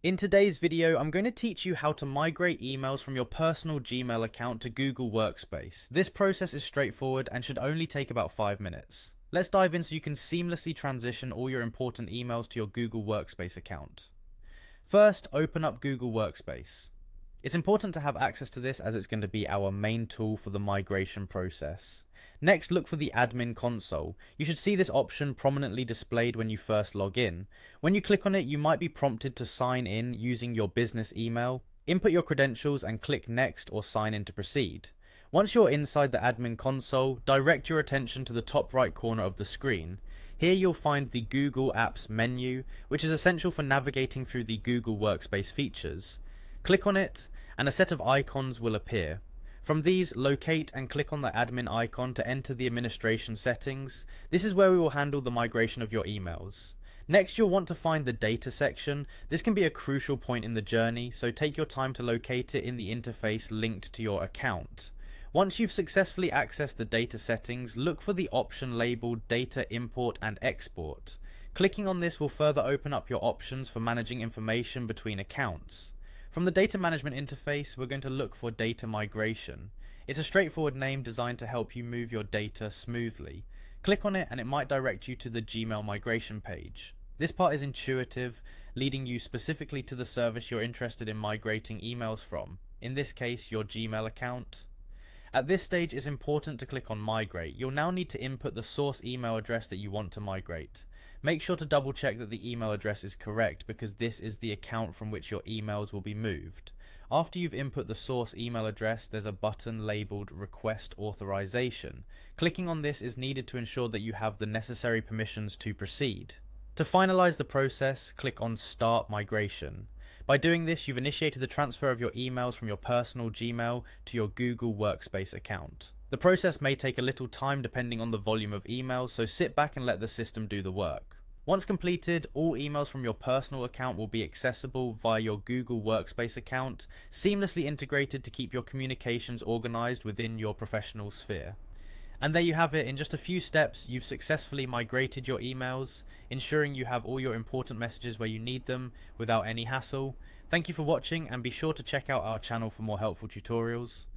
In today's video, I'm going to teach you how to migrate emails from your personal Gmail account to Google Workspace. This process is straightforward and should only take about 5 minutes. Let's dive in so you can seamlessly transition all your important emails to your Google Workspace account. First, open up Google Workspace. It's important to have access to this as it's going to be our main tool for the migration process. Next, look for the admin console. You should see this option prominently displayed when you first log in. When you click on it, you might be prompted to sign in using your business email. Input your credentials and click Next or Sign in to proceed. Once you're inside the admin console, direct your attention to the top right corner of the screen. Here you'll find the Google Apps menu, which is essential for navigating through the Google Workspace features. Click on it, and a set of icons will appear. From these, locate and click on the admin icon to enter the administration settings. This is where we will handle the migration of your emails. Next, you'll want to find the data section. This can be a crucial point in the journey, so take your time to locate it in the interface linked to your account. Once you've successfully accessed the data settings, look for the option labeled Data Import and Export. Clicking on this will further open up your options for managing information between accounts. From the data management interface, we're going to look for data migration. It's a straightforward name designed to help you move your data smoothly. Click on it and it might direct you to the Gmail migration page. This part is intuitive, leading you specifically to the service you're interested in migrating emails from, in this case your Gmail account. At this stage, it's important to click on Migrate. You'll now need to input the source email address that you want to migrate. Make sure to double check that the email address is correct because this is the account from which your emails will be moved. After you've input the source email address, there's a button labeled Request Authorization. Clicking on this is needed to ensure that you have the necessary permissions to proceed. To finalize the process, click on Start Migration. By doing this, you've initiated the transfer of your emails from your personal Gmail to your Google Workspace account. The process may take a little time depending on the volume of emails, so sit back and let the system do the work. Once completed, all emails from your personal account will be accessible via your Google Workspace account, seamlessly integrated to keep your communications organized within your professional sphere. And there you have it. In just a few steps, you've successfully migrated your emails, ensuring you have all your important messages where you need them without any hassle. Thank you for watching, and be sure to check out our channel for more helpful tutorials.